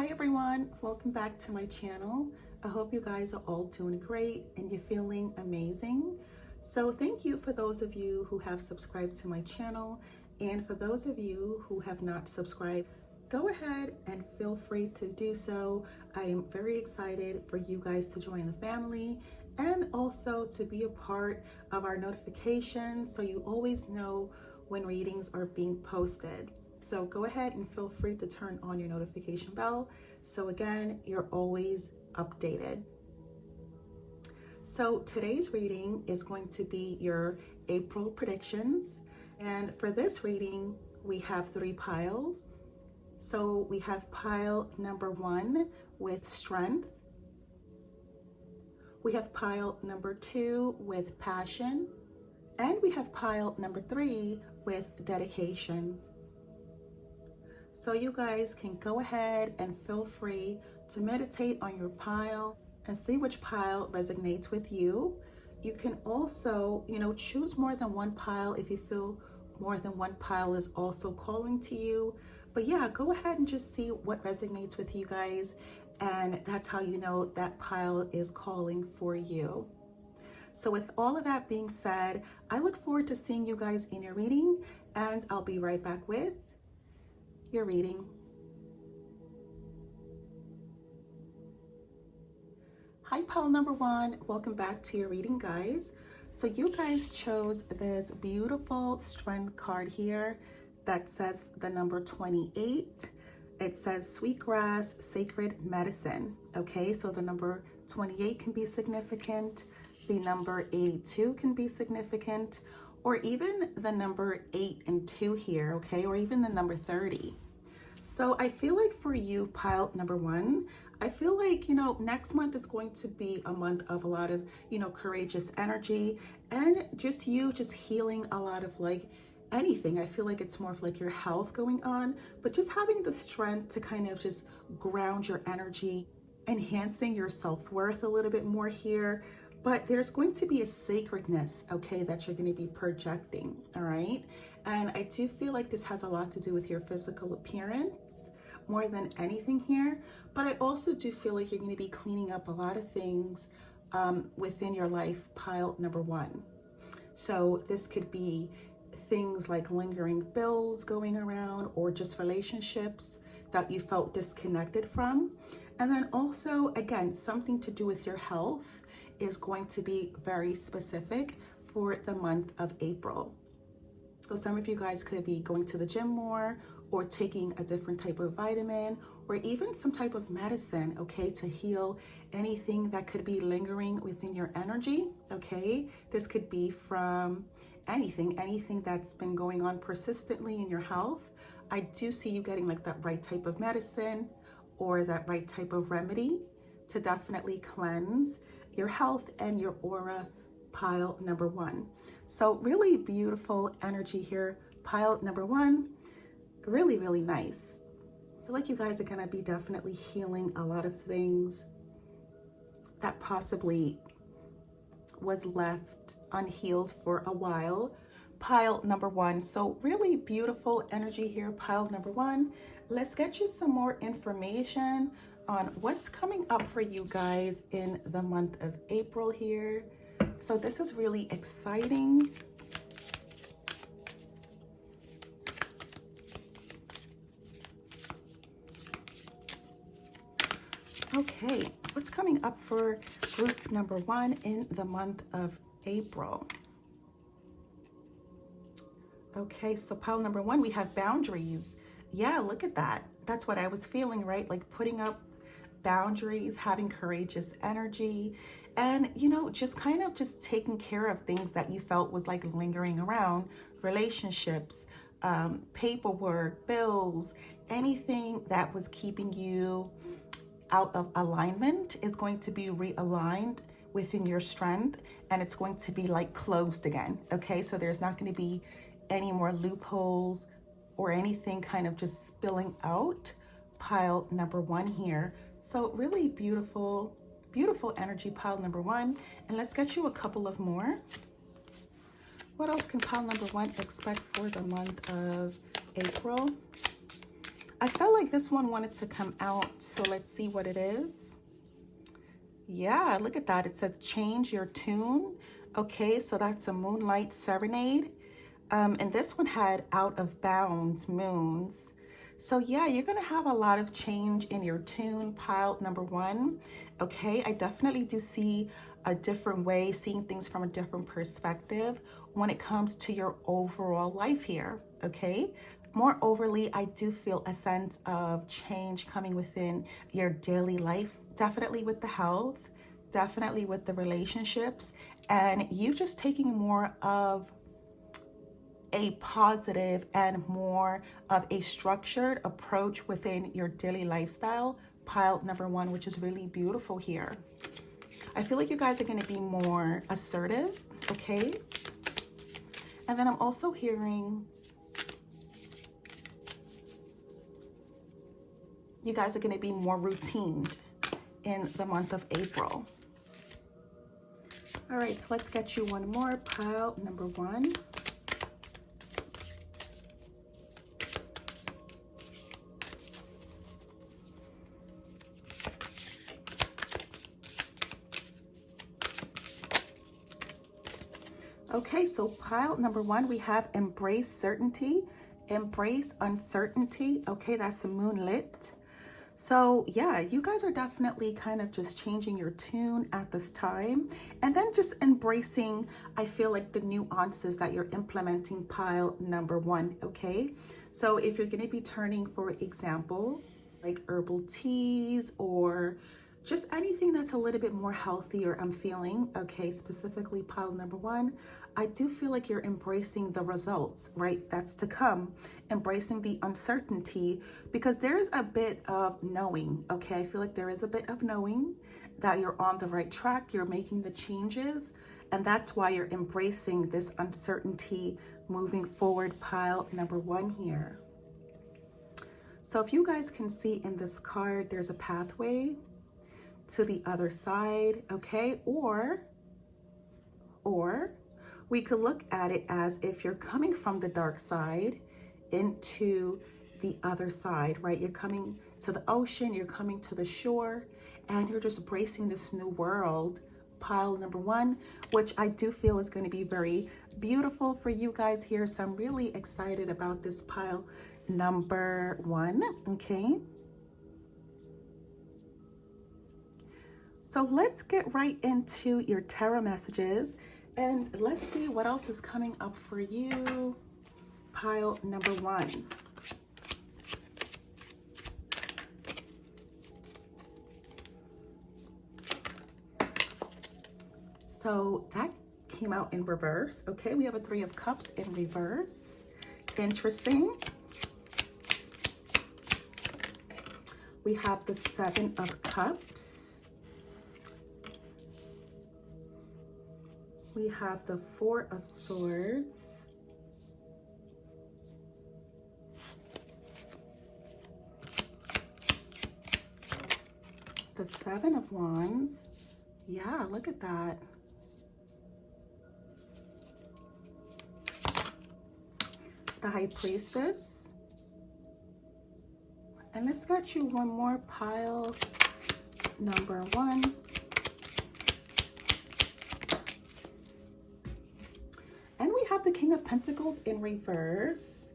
Hi everyone, welcome back to my channel. I hope you guys are all doing great and you're feeling amazing. So thank you for those of you who have subscribed to my channel, and for those of you who have not subscribed, go ahead and feel free to do so. I am very excited for you guys to join the family and also to be a part of our notifications so you always know when readings are being posted. So go ahead and feel free to turn on your notification bell. So again, you're always updated. So today's reading is going to be your April predictions. And for this reading, we have 3 piles. So we have pile number 1 with strength. We have pile number 2 with passion. And we have pile number 3 with dedication. So you guys can go ahead and feel free to meditate on your pile and see which pile resonates with you. You can also, choose more than one pile if you feel more than one pile is also calling to you. But yeah, go ahead and just see what resonates with you guys. And that's how you know that pile is calling for you. So with all of that being said, I look forward to seeing you guys in your reading, and I'll be right back with your reading. Hi pile number 1, welcome back to your reading, guys. So you guys chose this beautiful strength card here that says the number 28. It says sweetgrass sacred medicine. Okay, so the number 28 can be significant, the number 82 can be significant, or even the number 8 and 2 here, okay, or even the number 30. So I feel like for you, pile number 1, I feel like, next month is going to be a month of a lot of, courageous energy and just healing a lot of anything. I feel like it's more of your health going on, but just having the strength to kind of just ground your energy, enhancing your self-worth a little bit more here. But there's going to be a sacredness, okay, that you're going to be projecting, all right? And I do feel like this has a lot to do with your physical appearance more than anything here. But I also do feel like you're going to be cleaning up a lot of things within your life, pile number 1. So this could be things like lingering bills going around, or just relationships that you felt disconnected from. And then also, again, something to do with your health is going to be very specific for the month of April. So some of you guys could be going to the gym more, or taking a different type of vitamin, or even some type of medicine, okay, to heal anything that could be lingering within your energy, okay? This could be from anything that's been going on persistently in your health. I do see you getting that right type of medicine or that right type of remedy to definitely cleanse your health and your aura, pile number 1. So really beautiful energy here, pile number 1. Really, really nice. I feel like you guys are gonna be definitely healing a lot of things that possibly was left unhealed for a while, pile number 1. So really beautiful energy here, pile number 1. Let's get you some more information on what's coming up for you guys in the month of April here. So this is really exciting. Okay, what's coming up for group number 1 in the month of April? Okay, so pile number 1, we have boundaries. Yeah, look at that. That's what I was feeling, right? Like putting up boundaries, having courageous energy, and just kind of just taking care of things that you felt was lingering around, relationships, paperwork, bills, anything that was keeping you out of alignment is going to be realigned within your strength, and it's going to be closed again. Okay, so there's not going to be any more loopholes or anything kind of just spilling out, pile number 1 here. So really beautiful energy, pile number 1. And let's get you a couple of more. What else can pile number 1 expect for the month of April? I felt like this one wanted to come out, so let's see what it is. Yeah, look at that. It says change your tune. Okay, so that's a Moonlight Serenade. And this one had out of bounds moons. So yeah, you're gonna have a lot of change in your tune, pile number one. Okay, I definitely do see a different way, seeing things from a different perspective when it comes to your overall life here, okay? More overly, I do feel a sense of change coming within your daily life, definitely with the health, definitely with the relationships, and you just taking more of a positive and more of a structured approach within your daily lifestyle, pile number one, which is really beautiful here. I feel like you guys are going to be more assertive, okay? And then I'm also hearing you guys are going to be more routine in the month of April. All right, so let's get you one more, pile number one. Okay, so pile number one, we have embrace certainty, embrace uncertainty. Okay, that's a moonlit. So yeah, you guys are definitely kind of just changing your tune at this time, and then just embracing, I feel like, the nuances that you're implementing, pile number one, okay? So if you're gonna be turning, for example, like herbal teas or just anything that's a little bit more healthier, I'm feeling, okay, specifically pile number one, I do feel like you're embracing the results, right? That's to come, embracing the uncertainty, because there is a bit of knowing, okay? I feel like there is a bit of knowing that you're on the right track, you're making the changes, and that's why you're embracing this uncertainty moving forward, pile number one here. So if you guys can see in this card, there's a pathway to the other side, okay? Or we could look at it as if you're coming from the dark side into the other side, right? You're coming to the ocean, you're coming to the shore, and you're just embracing this new world, pile number one, which I do feel is going to be very beautiful for you guys here. So I'm really excited about this pile number one, okay? So let's get right into your tarot messages, and let's see what else is coming up for you, pile number one. So that came out in reverse. Okay, we have a Three of Cups in reverse. Interesting. We have the Seven of Cups. We have the Four of Swords. The Seven of Wands. Yeah, look at that. The High Priestess. And let's get you one more, pile number one. And we have the King of Pentacles in reverse.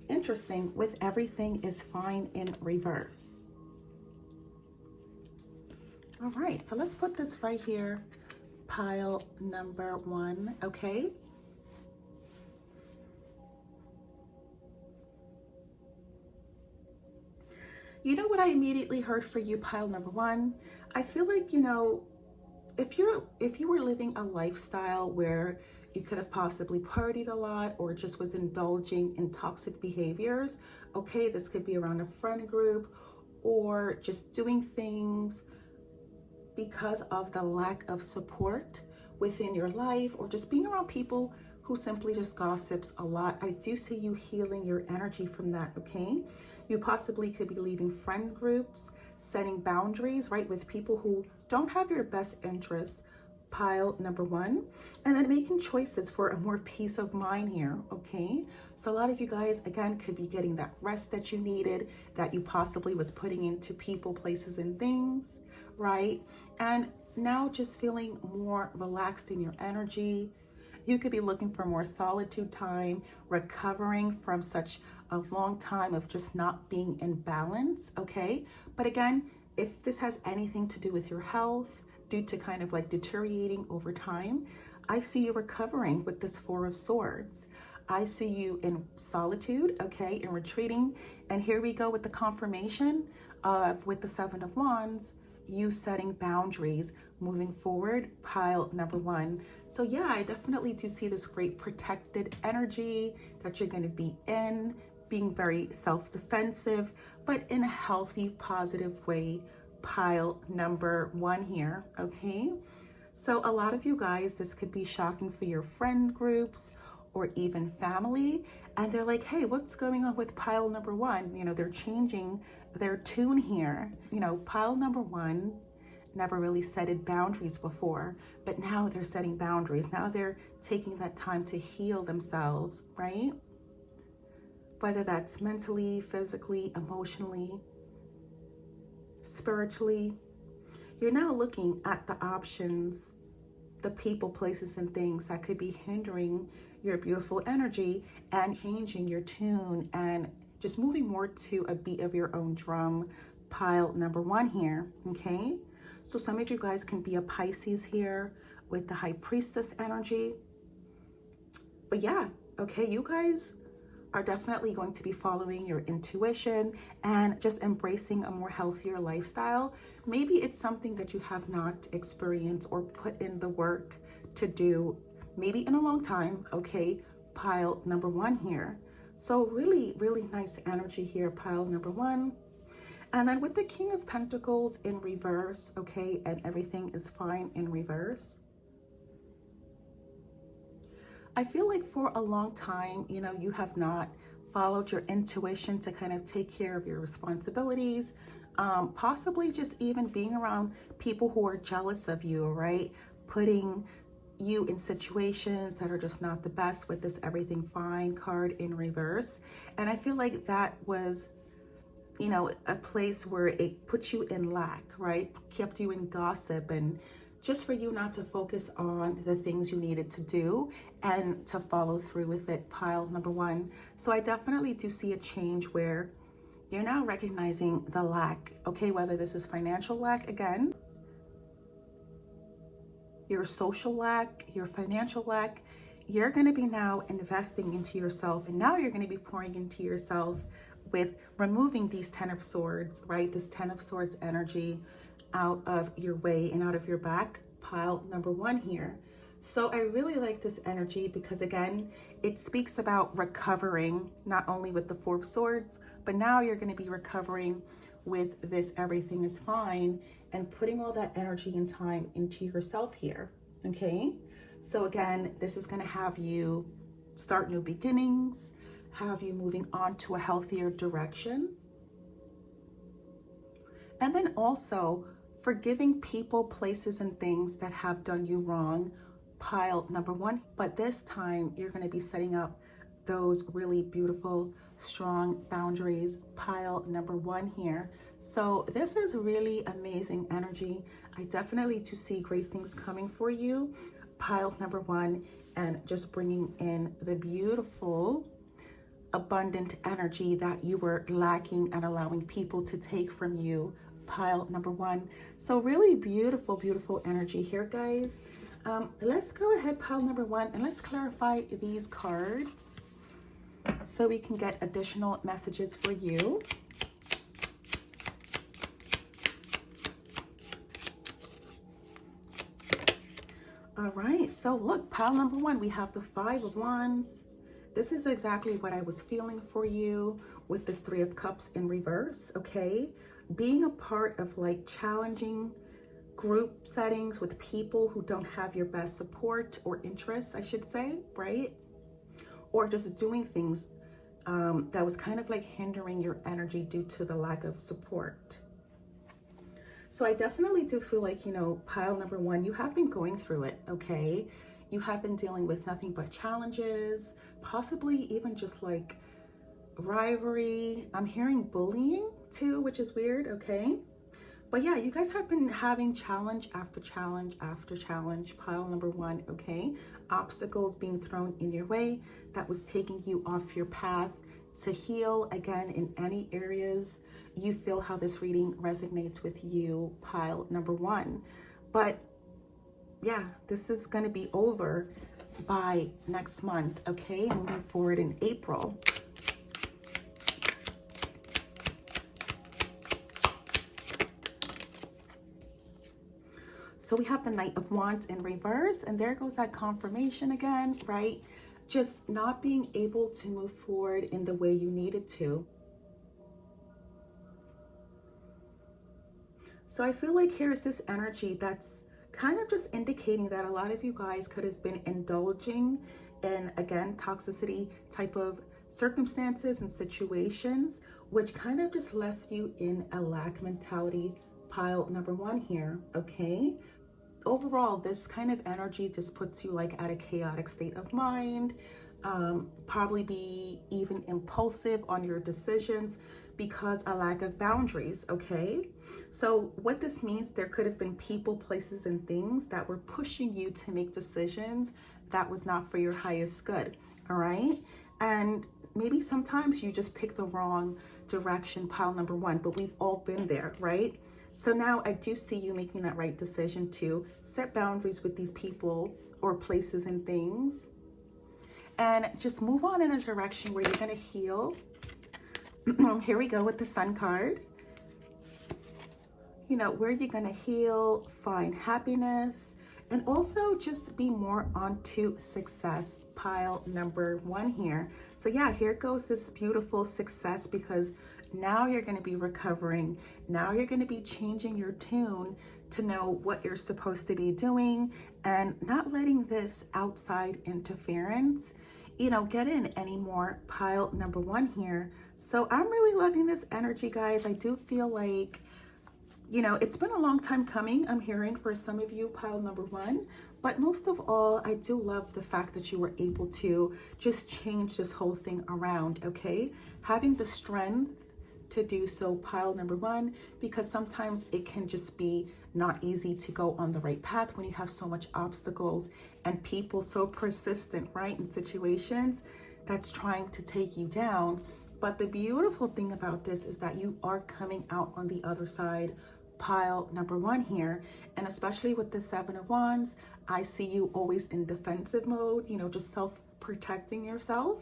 Interesting, with everything is fine in reverse. All right, so let's put this right here, pile number one, okay? You know what I immediately heard for you, pile number one? I feel like, you know, if you were living a lifestyle where you could have possibly partied a lot or just was indulging in toxic behaviors, okay, this could be around a friend group or just doing things because of the lack of support within your life, or just being around people who simply just gossips a lot. I do see you healing your energy from that, okay? You possibly could be leaving friend groups, setting boundaries, right, with people who don't have your best interests, pile number 1, and then making choices for a more peace of mind here, okay? So a lot of you guys, again, could be getting that rest that you needed, that you possibly was putting into people, places, and things, right? And now just feeling more relaxed in your energy. You could be looking for more solitude time, recovering from such a long time of just not being in balance, okay? But again, if this has anything to do with your health, due to kind of like deteriorating over time, I see you recovering with this Four of Swords. I see you in solitude, okay, in retreating. And here we go with the confirmation of, with the Seven of Wands, you setting boundaries moving forward, pile number 1. So yeah, I definitely do see this great protected energy that you're going to be in, being very self-defensive, but in a healthy, positive way, pile number 1 here, okay? So a lot of you guys, this could be shocking for your friend groups or even family, and they're like, hey, what's going on with pile number 1? You know, they're changing their tune here. You know, pile number 1 never really set boundaries before, but now they're setting boundaries. Now they're taking that time to heal themselves, right? Whether that's mentally, physically, emotionally, spiritually. You're now looking at the options, the people, places, and things that could be hindering your beautiful energy and changing your tune and just moving more to a beat of your own drum, pile number 1 here, okay? So some of you guys can be a Pisces here with the High Priestess energy. But yeah, okay, you guys are definitely going to be following your intuition and just embracing a more healthier lifestyle. Maybe it's something that you have not experienced or put in the work to do, maybe in a long time, okay? Pile number 1 here. So really, really nice energy here, pile number 1. And then with the King of Pentacles in reverse, okay, and everything is fine in reverse. I feel like for a long time, you know, you have not followed your intuition to kind of take care of your responsibilities, possibly just even being around people who are jealous of you, right? Putting you in situations that are just not the best with this everything fine card in reverse. And I feel like that was, you know, a place where it put you in lack, right? Kept you in gossip, and just for you not to focus on the things you needed to do and to follow through with it, pile number 1. So I definitely do see a change where you're now recognizing the lack, okay? Whether this is financial lack again, your social lack, your financial lack, you're gonna be now investing into yourself, and now you're gonna be pouring into yourself with removing these 10 of Swords, right? This 10 of Swords energy out of your way and out of your back, pile number 1 here. So I really like this energy because, again, it speaks about recovering, not only with the Four of Swords, but now you're going to be recovering with this everything is fine and putting all that energy and time into yourself here, okay? So again, this is going to have you start new beginnings, have you moving on to a healthier direction. And then also forgiving people, places, and things that have done you wrong, pile number 1. But this time you're going to be setting up those really beautiful, strong boundaries, pile number 1 here. So this is really amazing energy. I definitely do see great things coming for you, pile number 1, and just bringing in the beautiful, abundant energy that you were lacking and allowing people to take from you, pile number 1. So really beautiful, beautiful energy here, guys. Let's go ahead, pile number 1, and let's clarify these cards so we can get additional messages for you. All right, so look, pile number 1, we have the 5 of Wands. This is exactly what I was feeling for you with this 3 of Cups in reverse, okay? Being a part of like challenging group settings with people who don't have your best support or interests, I should say, right? Or just doing things that was kind of like hindering your energy due to the lack of support. So I definitely do feel like, you know, pile number one, you have been going through it, okay? You have been dealing with nothing but challenges, possibly even just like rivalry. I'm hearing bullying too, which is weird, okay? But yeah, you guys have been having challenge after challenge after challenge, pile number one, okay? Obstacles being thrown in your way that was taking you off your path to heal. Again, in any areas you feel how this reading resonates with you, pile number one. But yeah, this is going to be over by next month, okay? Moving forward in April. So we have the Knight of Wands in reverse, and there goes that confirmation again, right? Just not being able to move forward in the way you needed to. So I feel like here's this energy that's kind of just indicating that a lot of you guys could have been indulging in, again, toxicity type of circumstances and situations, which kind of just left you in a lack mentality, pile number one here, okay? Overall, this kind of energy just puts you like at a chaotic state of mind, probably be even impulsive on your decisions because a lack of boundaries, okay? So what this means, there could have been people, places, and things that were pushing you to make decisions that was not for your highest good, all right? And maybe sometimes you just pick the wrong direction, pile number one, but we've all been there, right? So now I do see you making that right decision to set boundaries with these people or places and things, and just move on in a direction where you're going to heal. Here we go with the Sun card. You know, where you're going to heal, find happiness, and also just be more onto success, pile number one here. So yeah, here goes this beautiful success, because now you're going to be recovering. Now you're going to be changing your tune to know what you're supposed to be doing and not letting this outside interference, you know, get in anymore, pile number one here. So I'm really loving this energy, guys. I do feel like, you know, it's been a long time coming, I'm hearing, for some of you, pile number one. But most of all, I do love the fact that you were able to just change this whole thing around, okay? Having the strength to do so, pile number one, because sometimes it can just be not easy to go on the right path when you have so much obstacles and people so persistent, right, in situations that's trying to take you down. But the beautiful thing about this is that you are coming out on the other side, pile number one here. And especially with the Seven of Wands, I see you always in defensive mode, you know, just self-protecting yourself.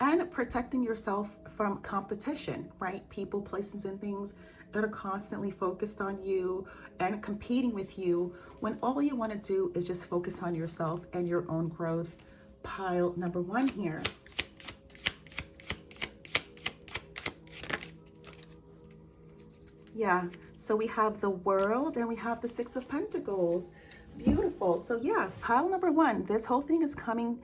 And protecting yourself from competition, right? People, places, and things that are constantly focused on you and competing with you, when all you want to do is just focus on yourself and your own growth, pile number one here. Yeah, so we have the World and we have the Six of Pentacles. Beautiful. So yeah, pile number one, this whole thing is coming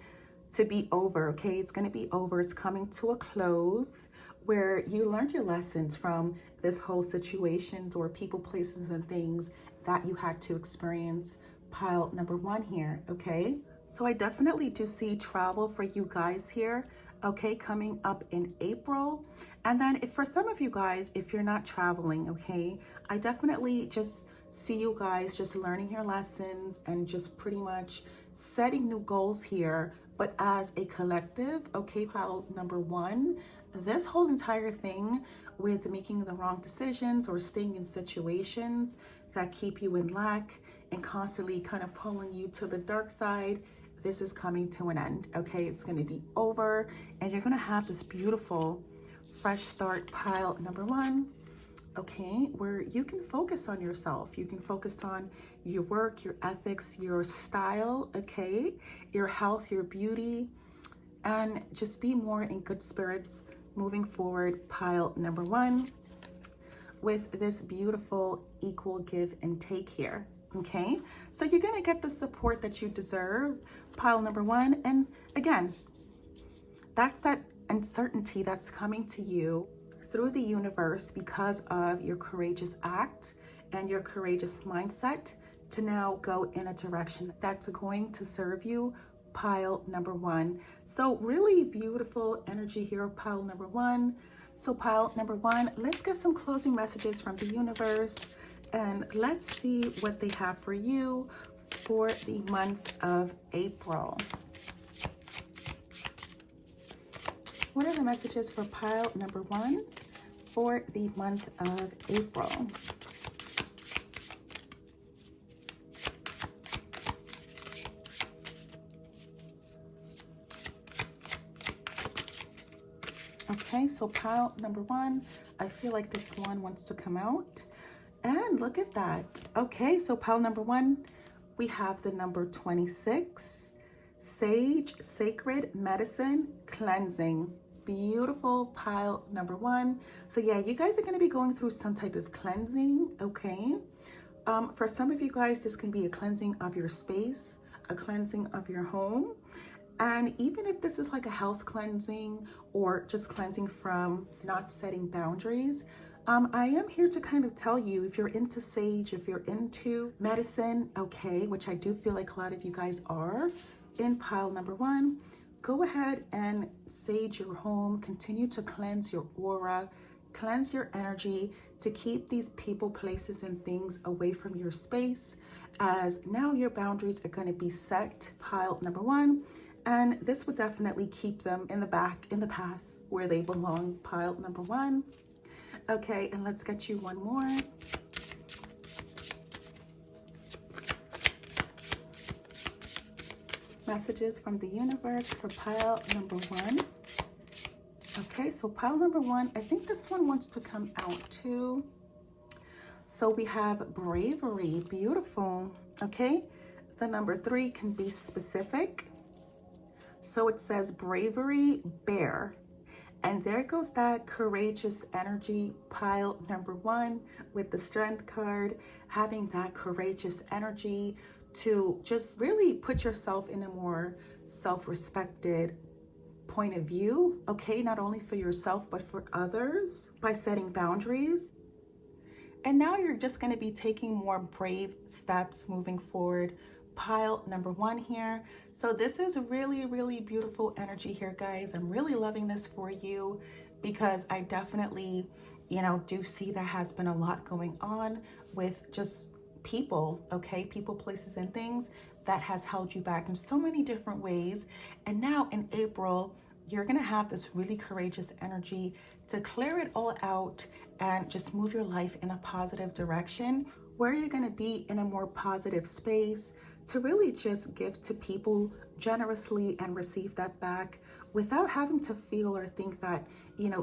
to be over, okay? It's going to be over. It's coming to a close, where you learned your lessons from this whole situations or people, places, and things that you had to experience, pile number one here, okay? So I definitely do see travel for you guys here, okay, coming up in April. And then if for some of you guys, if you're not traveling, okay, I definitely just see you guys just learning your lessons and just pretty much setting new goals here, but as a collective, okay, pile number one, this whole entire thing with making the wrong decisions or staying in situations that keep you in lack and constantly kind of pulling you to the dark side, this is coming to an end, okay? It's going to be over, and you're going to have this beautiful fresh start, pile number one, okay, where you can focus on yourself. You can focus on your work, your ethics, your style, okay, your health, your beauty, and just be more in good spirits moving forward, pile number one, with this beautiful equal give and take here, okay? So you're gonna get the support that you deserve, pile number one. And again, that's that uncertainty that's coming to you through the universe because of your courageous act and your courageous mindset to now go in a direction that's going to serve you, pile number one. So really beautiful energy here, pile number one. So pile number one, let's get some closing messages from the universe and let's see what they have for you for the month of April. What are the messages for pile number one for the month of April? Okay, so pile number one, I feel like this one wants to come out. And look at that. Okay, so pile number one, we have the number 26, Sage, Sacred Medicine, Cleansing. Beautiful pile number one. So yeah, you guys are going to be going through some type of cleansing, okay? For some of you guys, this can be a cleansing of your space, a cleansing of your home. And even if this is like a health cleansing or just cleansing from not setting boundaries, I am here to kind of tell you, if you're into sage, if you're into medicine, okay, which I do feel like a lot of you guys are in pile number one, go ahead and sage your home, continue to cleanse your aura, cleanse your energy to keep these people, places, and things away from your space, as now your boundaries are going to be set, pile number one. And this would definitely keep them in the back, in the past, where they belong, pile number one. Okay, and let's get you one more. Messages from the universe for pile number one. Okay, so pile number one, I think this one wants to come out too. So we have bravery, beautiful, okay? The number three can be specific. So it says bravery, bear. And there goes that courageous energy, pile number one, with the strength card, having that courageous energy to just really put yourself in a more self-respected point of view, okay? Not only for yourself, but for others by setting boundaries. And now you're just going to be taking more brave steps moving forward, pile number one here. So this is really, really beautiful energy here, guys. I'm really loving this for you because I definitely, do see there has been a lot going on with just people, okay? People, places, and things that has held you back in so many different ways. And now in April, you're gonna have this really courageous energy to clear it all out and just move your life in a positive direction, where you're gonna be in a more positive space to really just give to people generously and receive that back without having to feel or think that,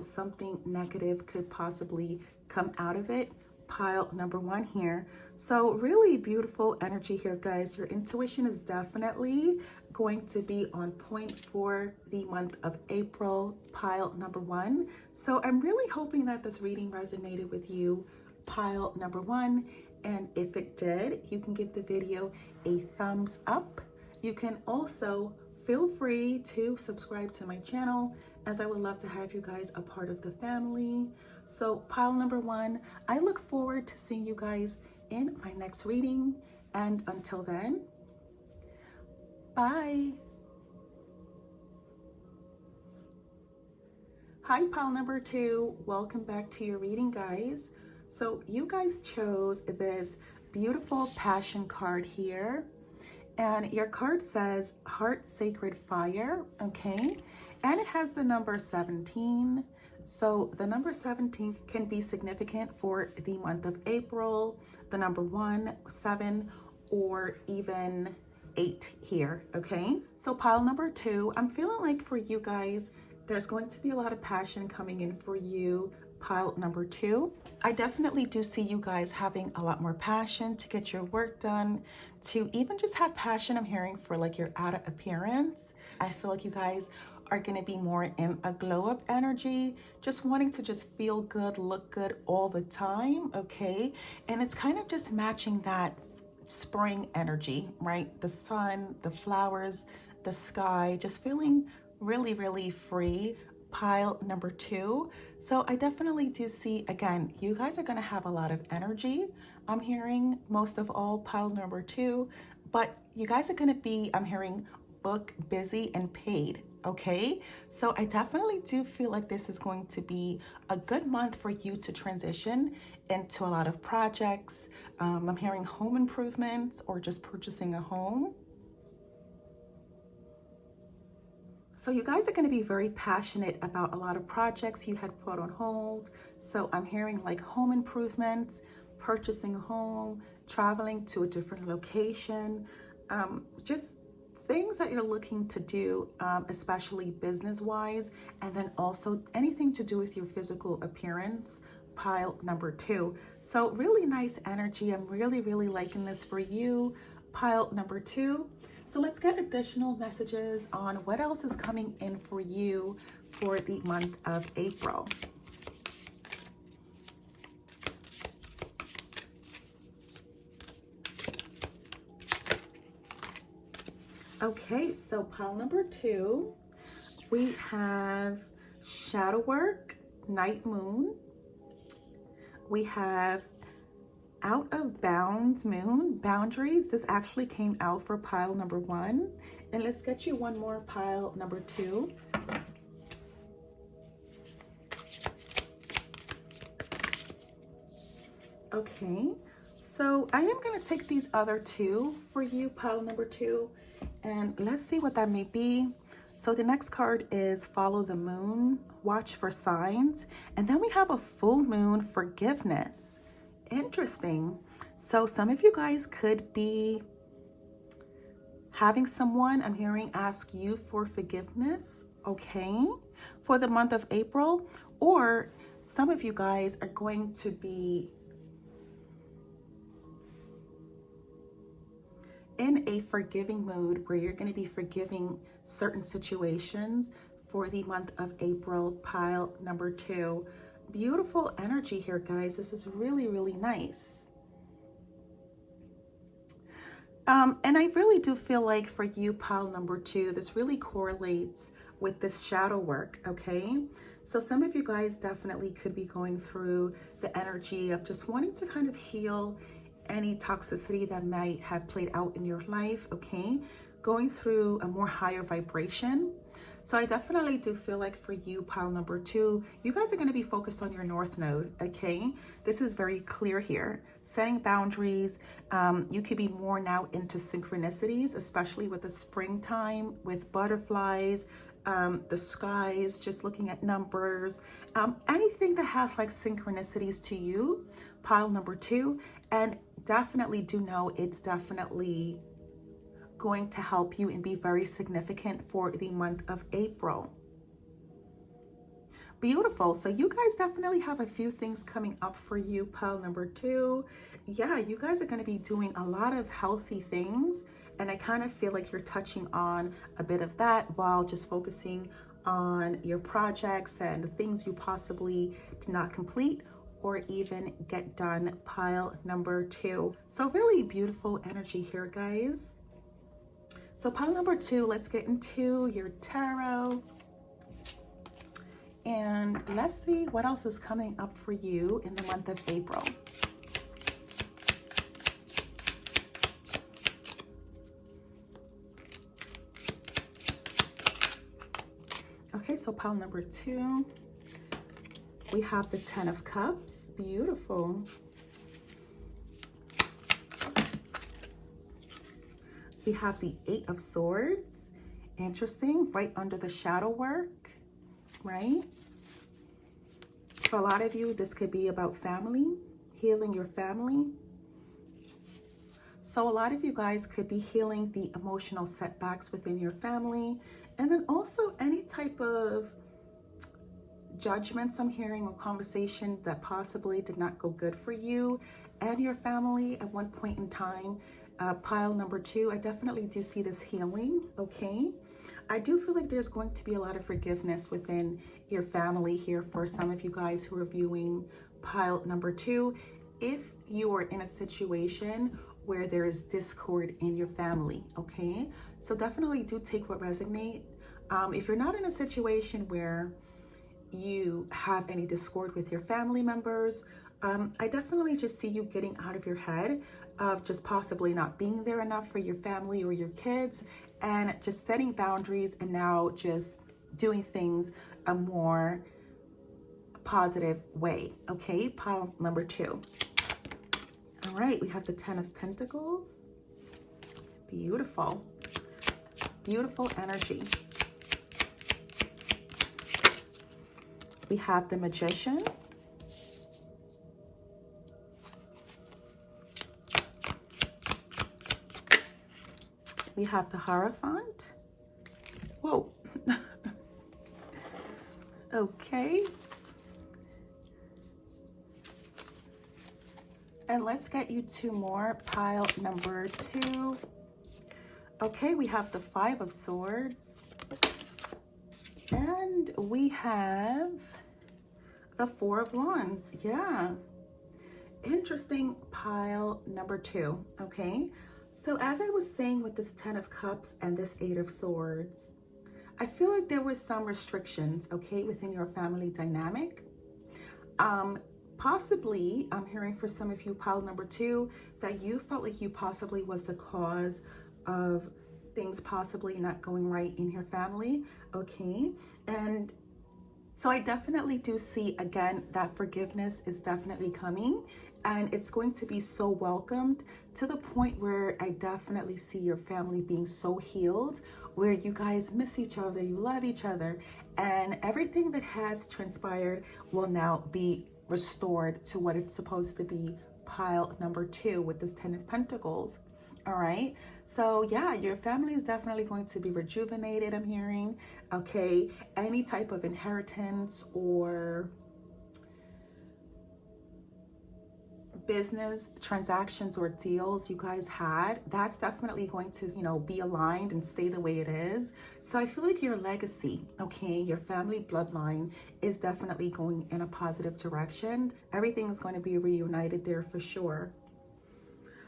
something negative could possibly come out of it, pile number one here. So really beautiful energy here, guys. Your intuition is definitely going to be on point for the month of April, pile number one. So I'm really hoping that this reading resonated with you, pile number one. And if it did, you can give the video a thumbs up. You can also feel free to subscribe to my channel, as I would love to have you guys a part of the family. So pile number one, I look forward to seeing you guys in my next reading. And until then, bye. Hi, pile number two. Welcome back to your reading, guys. So you guys chose this beautiful passion card here. And your card says Heart Sacred Fire, okay? And it has the number 17. So the number 17 can be significant for the month of April, the number 1, 7, or even 8 here, okay? So pile number two, I'm feeling like for you guys, there's going to be a lot of passion coming in for you, pile number two. I definitely do see you guys having a lot more passion to get your work done, to even just have passion. I'm hearing for like your outer appearance. I feel like you guys are going to be more in a glow up energy, just wanting to just feel good, look good all the time, okay? And it's kind of just matching that spring energy, right? The sun, the flowers, the sky, just feeling really, really free, pile number 2. So I definitely do see, again, you guys are going to have a lot of energy. I'm hearing most of all pile number 2, but you guys are going to be, I'm hearing, book, busy, and paid. Okay, so I definitely do feel like this is going to be a good month for you to transition into a lot of projects. I'm hearing home improvements or just purchasing a home. So you guys are going to be very passionate about a lot of projects you had put on hold. So I'm hearing like home improvements, purchasing a home, traveling to a different location, just things that you're looking to do, especially business-wise, and then also anything to do with your physical appearance, pile number 2. So really nice energy. I'm really, really liking this for you, pile number 2. So let's get additional messages on what else is coming in for you for the month of April. Okay, so pile number 2, we have shadow work, night moon. We have out of bounds moon, boundaries. This actually came out for pile number 1. And let's get you one more, pile number 2. Okay, so I am going to take these other 2 for you, pile number 2, and let's see what that may be. So the next card is follow the moon, watch for signs, and then we have a full moon, forgiveness. Interesting. So some of you guys could be having someone, I'm hearing, ask you for forgiveness, okay, for the month of April, or some of you guys are going to be in a forgiving mood where you're going to be forgiving certain situations for the month of April, pile number 2. Beautiful energy here, guys. This is really, really nice. And I really do feel like for you, pile number 2, this really correlates with this shadow work, okay? So some of you guys definitely could be going through the energy of just wanting to kind of heal any toxicity that might have played out in your life, okay? Going through a more higher vibration. So I definitely do feel like for you, pile number 2, you guys are going to be focused on your north node, okay? This is very clear here. Setting boundaries. You could be more now into synchronicities, especially with the springtime, with butterflies, the skies, just looking at numbers, anything that has like synchronicities to you, pile number 2. And definitely do know it's definitely going to help you and be very significant for the month of April. Beautiful. So you guys definitely have a few things coming up for you, pile number 2. Yeah, you guys are going to be doing a lot of healthy things, and I kind of feel like you're touching on a bit of that while just focusing on your projects and the things you possibly did not complete or even get done, pile number 2. So really beautiful energy here, guys. So pile number 2, let's get into your tarot. And let's see what else is coming up for you in the month of April. Okay, so pile number 2, we have the 10 of Cups. Beautiful. We have the 8 of Swords. Interesting, right under the shadow work, right? For a lot of you, this could be about family, healing your family. So a lot of you guys could be healing the emotional setbacks within your family, and then also any type of judgments I'm hearing, or conversations that possibly did not go good for you and your family at one point in time. Pile number 2, I definitely do see this healing, okay? I do feel like there's going to be a lot of forgiveness within your family here for some of you guys who are viewing pile number 2. If you are in a situation where there is discord in your family, okay? So definitely do take what resonates. If you're not in a situation where you have any discord with your family members. I definitely just see you getting out of your head of just possibly not being there enough for your family or your kids, and just setting boundaries and now just doing things a more positive way. Okay, pile number 2. All right, we have the 10 of Pentacles. Beautiful, beautiful energy. We have the Magician. We have the Hierophant. Whoa. Okay. And let's get you 2 more. Pile number 2. Okay, we have the 5 of Swords. And we have the 4 of Wands. Yeah. Interesting, pile number 2. Okay. So as I was saying with this 10 of Cups and this 8 of Swords, I feel like there were some restrictions, okay, within your family dynamic. Possibly, I'm hearing for some of you, pile number 2, that you felt like you possibly was the cause of things possibly not going right in your family, okay? And so I definitely do see, again, that forgiveness is definitely coming, and it's going to be so welcomed, to the point where I definitely see your family being so healed, where you guys miss each other, you love each other, and everything that has transpired will now be restored to what it's supposed to be. Pile number 2 with this 10 of Pentacles. All right, so yeah, your family is definitely going to be rejuvenated, I'm hearing. Okay, any type of inheritance or business transactions or deals you guys had, that's definitely going to, you know, be aligned and stay the way it is. So I feel like your legacy, okay, your family bloodline is definitely going in a positive direction. Everything is going to be reunited there for sure.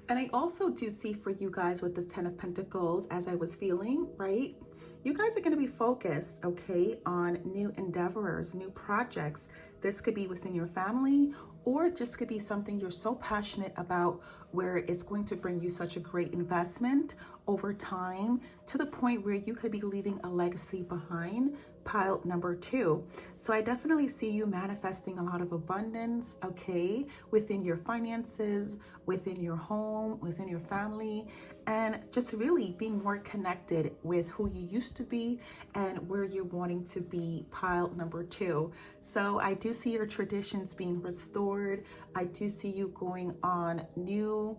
And I also do see for you guys with the 10 of Pentacles, as I was feeling, right? You guys are going to be focused, okay, on new endeavors, new projects. This could be within your family, or just could be something you're so passionate about where it's going to bring you such a great investment over time, to the point where you could be leaving a legacy behind. Pile number 2. So I definitely see you manifesting a lot of abundance, okay, within your finances, within your home, within your family, and just really being more connected with who you used to be and where you're wanting to be. Pile number 2. So I do see your traditions being restored. I do see you going on new,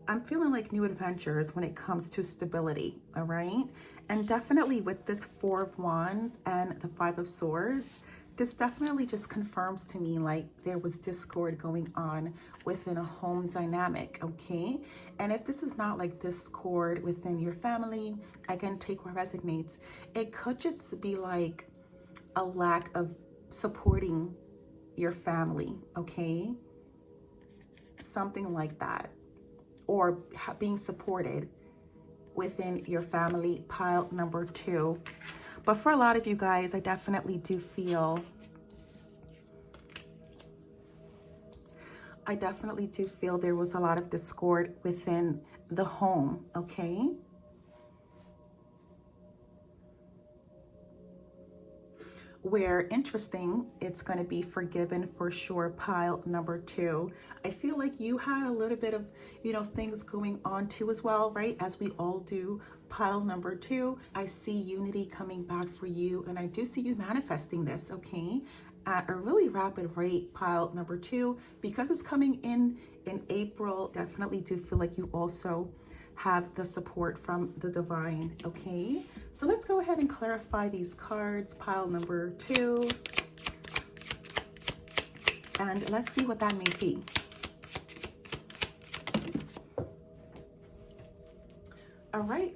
I'm feeling like new adventures when it comes to stability, all right? And definitely with this 4 of Wands and the 5 of Swords, this definitely just confirms to me like there was discord going on within a home dynamic, okay? And if this is not like discord within your family, again, take what resonates. It could just be like a lack of supporting your family, okay? Something like that. Or being supported within your family. Pile number 2. But for a lot of you guys, I definitely do feel there was a lot of discord within the home, okay? Where, interesting, it's going to be forgiven for sure. Pile number 2. I feel like you had a little bit of, you know, things going on too as well, right? As we all do. Pile number 2. I see unity coming back for you, and I do see you manifesting this, okay, at a really rapid rate. Pile number 2, because it's coming in April. Definitely do feel like you also have the support from the divine, okay? So let's go ahead and clarify these cards. Pile number 2. And let's see what that may be. All right.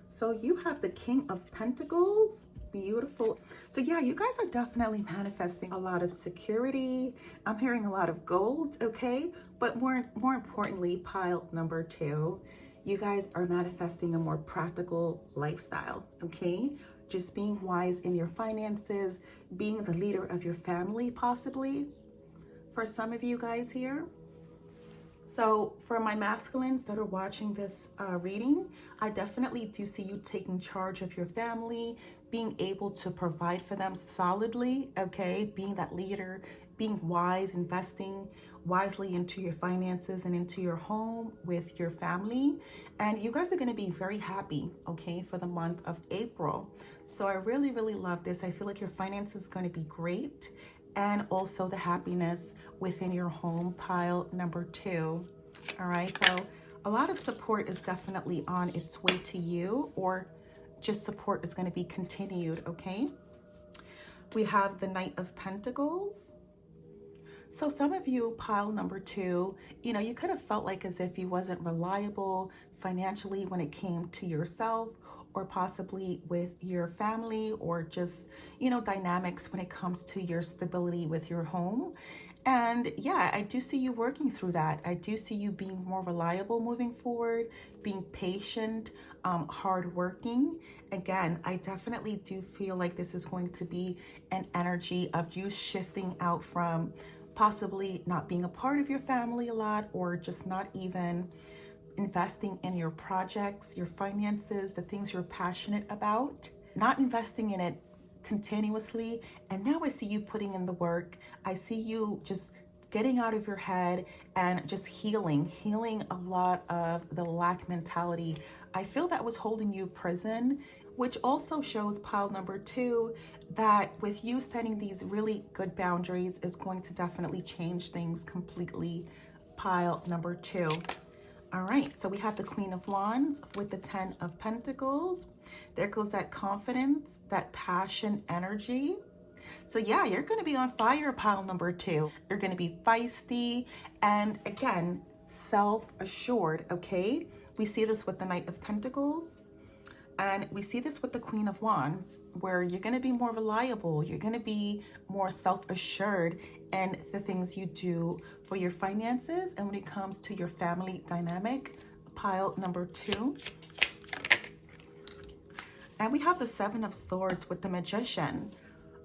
So you have the King of Pentacles. Beautiful. So yeah, you guys are definitely manifesting a lot of security. I'm hearing a lot of gold, okay? But more importantly, pile number 2, you guys are manifesting a more practical lifestyle, okay? Just being wise in your finances, being the leader of your family, possibly, for some of you guys here. So for my masculines that are watching this reading, I definitely do see you taking charge of your family, being able to provide for them solidly, okay? Being that leader, being wise, investing wisely into your finances and into your home with your family. And you guys are going to be very happy, okay, for the month of April. So I really, really love this. I feel like your finances is going to be great. And also the happiness within your home, pile number 2. All right, so a lot of support is definitely on its way to you, or just support is going to be continued, okay? We have the Knight of Pentacles. So some of you, pile number 2, you know, you could have felt like as if you wasn't reliable financially when it came to yourself, or possibly with your family, or just, you know, dynamics when it comes to your stability with your home. And yeah, I do see you working through that. I do see you being more reliable moving forward, being patient, hardworking. Again, I definitely do feel like this is going to be an energy of you shifting out from possibly not being a part of your family a lot, or just not even investing in your projects, your finances, the things you're passionate about, not investing in it continuously. And now I see you putting in the work. I see you just getting out of your head and just healing a lot of the lack mentality. I feel that was holding you prison, which also shows, pile number 2, that with you setting these really good boundaries is going to definitely change things completely, pile number 2. All right, so we have the Queen of Wands with the 10 of Pentacles. There goes that confidence, that passion energy. So yeah, you're going to be on fire, pile number 2. You're going to be feisty and, again, self-assured, okay? We see this with the Knight of Pentacles. And we see this with the Queen of Wands, where you're going to be more reliable. You're going to be more self-assured in the things you do for your finances. And when it comes to your family dynamic, pile number 2. And we have the 7 of Swords with the Magician.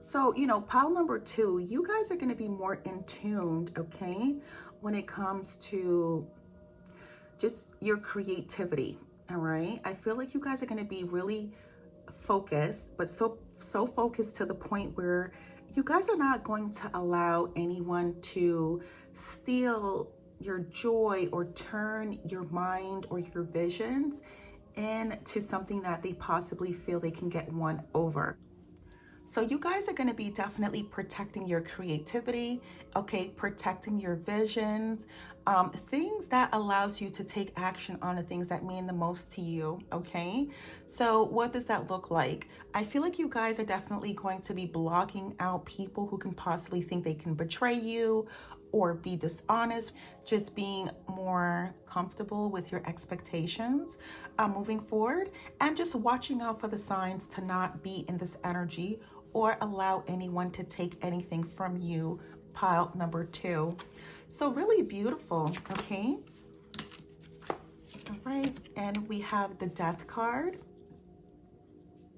So, you know, pile number 2, you guys are going to be more in tune, okay, when it comes to just your creativity. All right, I feel like you guys are going to be really focused, but so focused to the point where you guys are not going to allow anyone to steal your joy or turn your mind or your visions into something that they possibly feel they can get one over. So you guys are going to be definitely protecting your creativity, okay, protecting your visions, things that allows you to take action on the things that mean the most to you, okay? So what does that look like? I feel like you guys are definitely going to be blocking out people who can possibly think they can betray you or be dishonest, just being more comfortable with your expectations moving forward, and just watching out for the signs to not be in this energy or allow anyone to take anything from you, pile number 2. So really beautiful, okay? All right, and we have the Death card.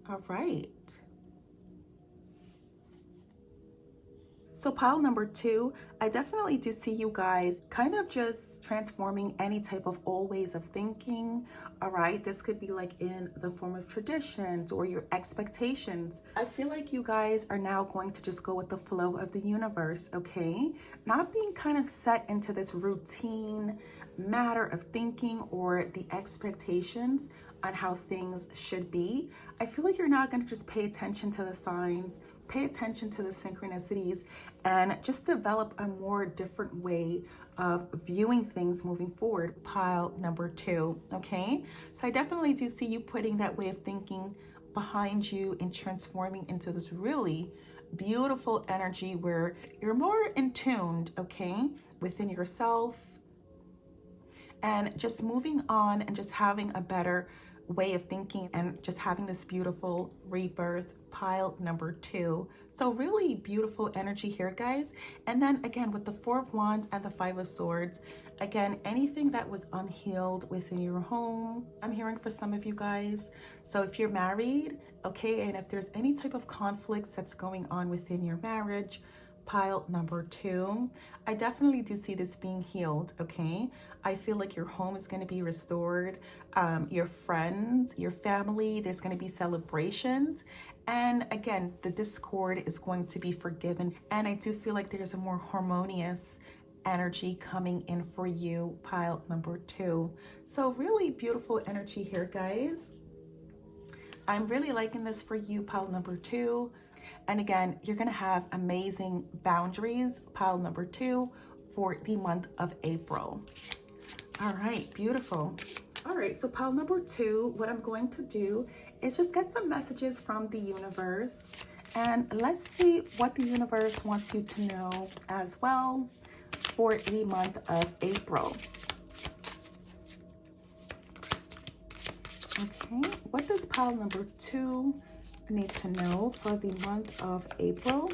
All right. So pile number 2, I definitely do see you guys kind of just transforming any type of old ways of thinking. All right, this could be like in the form of traditions or your expectations. I feel like you guys are now going to just go with the flow of the universe, okay? Not being kind of set into this routine matter of thinking or the expectations on how things should be. I feel like you're not going to just pay attention to the signs, pay attention to the synchronicities, and just develop a more different way of viewing things moving forward, pile number 2, okay? So I definitely do see you putting that way of thinking behind you and transforming into this really beautiful energy where you're more in tuned, okay, within yourself, and just moving on and just having a better way of thinking and just having this beautiful rebirth, pile number 2. So really beautiful energy here, guys. And then again, with the 4 of Wands and the 5 of Swords, Again, anything that was unhealed within your home, I'm hearing for some of you guys. So if you're married, okay, and if there's any type of conflicts that's going on within your marriage, pile number 2, I definitely do see this being healed, okay? I feel like your home is going to be restored, your friends, your family, there's going to be celebrations. And again, the discord is going to be forgiven. And I do feel like there's a more harmonious energy coming in for you, pile number 2. So really beautiful energy here, guys. I'm really liking this for you, pile number 2. And again, you're going to have amazing boundaries, pile number 2, for the month of April. All right, beautiful. All right, so pile number 2, what I'm going to do is just get some messages from the universe, and let's see what the universe wants you to know as well for the month of April. Okay, what does pile number 2 need to know for the month of April?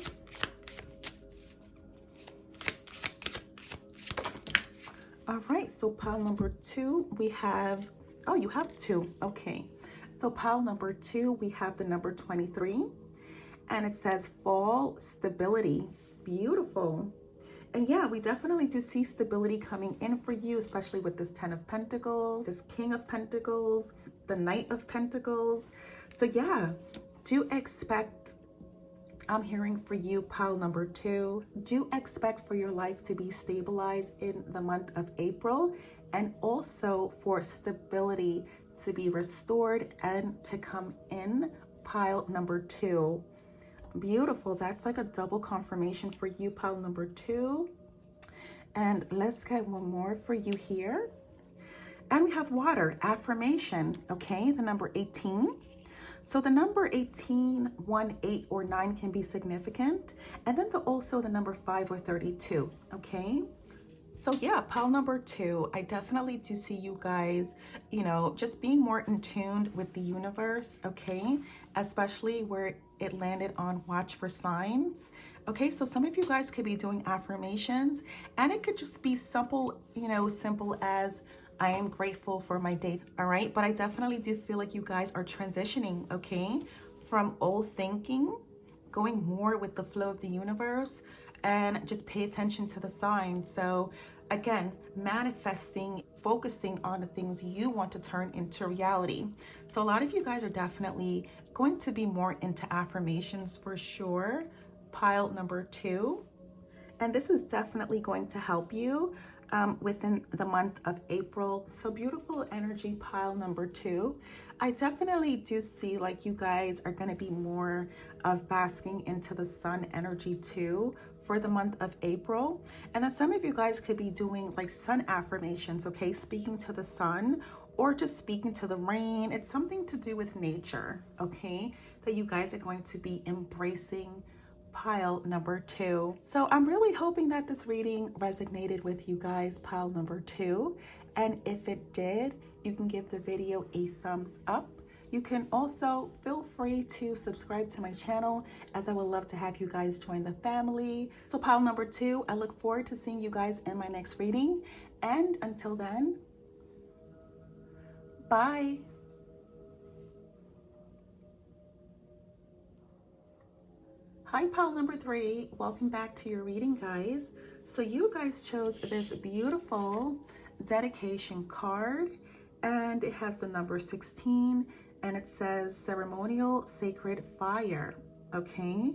All right, so pile number 2, we have, oh, you have 2. Okay, so pile number 2, we have the number 23, and it says fall stability. Beautiful. And yeah, we definitely do see stability coming in for you, especially with this 10 of Pentacles, this King of Pentacles, the Knight of Pentacles. So yeah, do expect, I'm hearing for you, pile number 2, do expect for your life to be stabilized in the month of April, and also for stability to be restored and to come in, pile number 2. Beautiful. That's like a double confirmation for you, pile number 2. And let's get one more for you here. And we have water, affirmation, okay, the number 18. So the number 18, 1, 8, or 9 can be significant. And then also the number 5 or 32, okay? So yeah, pile number 2, I definitely do see you guys, you know, just being more in tune with the universe, okay? Especially where it landed on watch for signs. Okay, so some of you guys could be doing affirmations, and it could just be simple, you know, simple as I am grateful for my day, all right? But I definitely do feel like you guys are transitioning, okay? From old thinking, going more with the flow of the universe, and just pay attention to the signs. So again, manifesting, focusing on the things you want to turn into reality. So a lot of you guys are definitely going to be more into affirmations for sure, pile number 2. And this is definitely going to help you within the month of April. So beautiful energy, pile number 2. I definitely do see like you guys are going to be more of basking into the sun energy too for the month of April. And then some of you guys could be doing like sun affirmations, okay? Speaking to the sun or just speaking to the rain. It's something to do with nature, okay? That you guys are going to be embracing, pile number 2. So I'm really hoping that this reading resonated with you guys, pile number 2. And if it did, you can give the video a thumbs up. You can also feel free to subscribe to my channel, as I would love to have you guys join the family. So pile number 2, I look forward to seeing you guys in my next reading. And until then, bye. Hi, pile number 3. Welcome back to your reading, guys. So you guys chose this beautiful dedication card, and it has the number 16, and it says ceremonial sacred fire. Okay,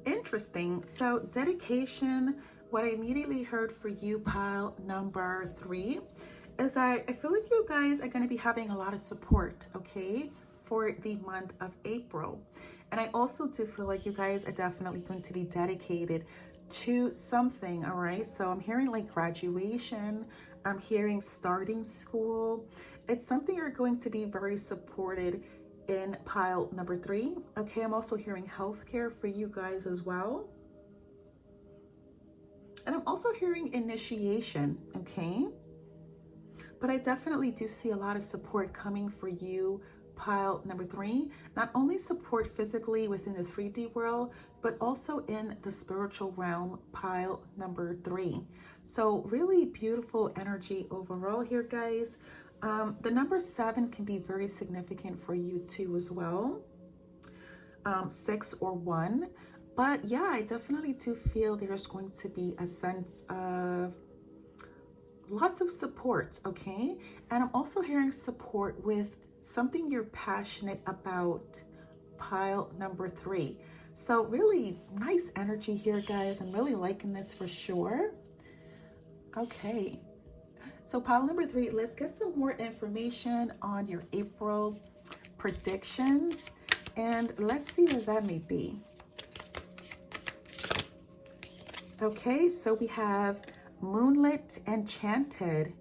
interesting. So dedication, what I immediately heard for you, pile number 3, is that I feel like you guys are going to be having a lot of support, okay, for the month of April. And I also do feel like you guys are definitely going to be dedicated to something, all right? So I'm hearing like graduation, I'm hearing starting school. It's something you're going to be very supported in, pile number 3. Okay, I'm also hearing healthcare for you guys as well. And I'm also hearing initiation, okay? But I definitely do see a lot of support coming for you, pile number 3, not only support physically within the 3D world, but also in the spiritual realm, pile number 3. So really beautiful energy overall here, guys. The number 7 can be very significant for you too as well. 6 or 1. But yeah, I definitely do feel there's going to be a sense of lots of support, okay? And I'm also hearing support with something you're passionate about, pile number 3. So really nice energy here, guys. I'm really liking this for sure. Okay, so pile number 3, let's get some more information on your April predictions, and let's see what that may be. Okay, so we have moonlit enchanted.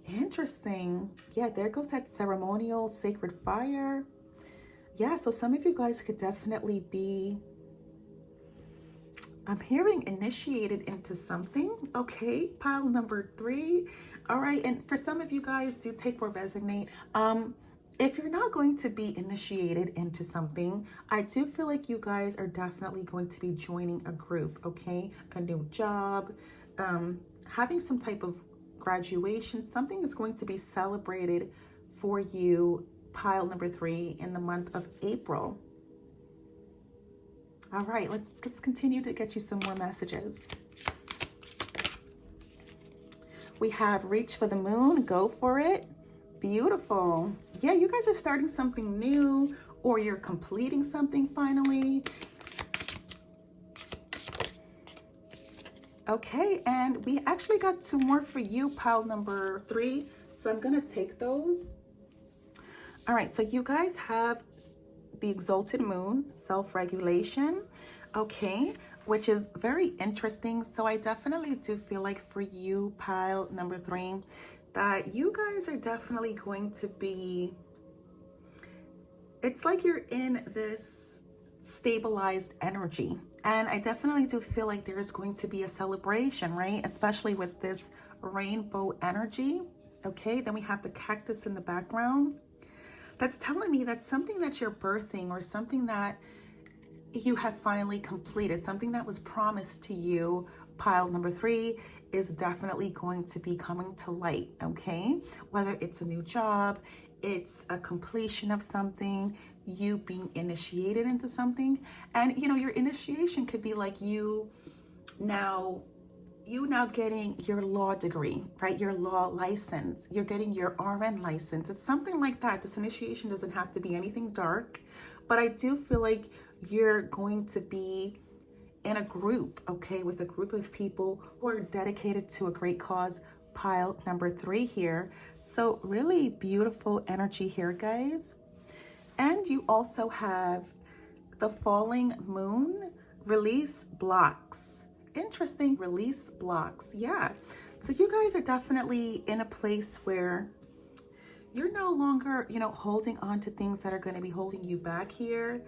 Interesting. Yeah, there goes that ceremonial sacred fire. Yeah, so some of you guys could definitely be, I'm hearing, initiated into something. Okay, pile number 3. All right, and for some of you guys, do take or resonate. If you're not going to be initiated into something, I do feel like you guys are definitely going to be joining a group, okay? A new job, having some type of graduation. Something is going to be celebrated for you, pile number 3, in the month of April. All right, let's continue to get you some more messages. We have reach for the moon, go for it. Beautiful. Yeah, you guys are starting something new, or you're completing something finally. Okay, and we actually got 2 more for you, pile number 3. So I'm gonna take those. All right, so you guys have the exalted moon, self-regulation, okay, which is very interesting. So I definitely do feel like for you, pile number 3, that you guys are definitely going to be, it's like you're in this stabilized energy. And I definitely do feel like there is going to be a celebration, right? Especially with this rainbow energy. Okay, then we have the cactus in the background. That's telling me that something that you're birthing, or something that you have finally completed, something that was promised to you, pile number 3, is definitely going to be coming to light, okay? Whether it's a new job, it's a completion of something, you being initiated into something. And you know, your initiation could be like you now getting your law degree, right? Your law license, you're getting your RN license. It's something like that. This initiation doesn't have to be anything dark, but I do feel like you're going to be in a group, okay, with a group of people who are dedicated to a great cause, pile number 3 here. So really beautiful energy here, guys. And you also have the falling moon, release blocks. Interesting, release blocks. Yeah, so you guys are definitely in a place where you're no longer, you know, holding on to things that are going to be holding you back here,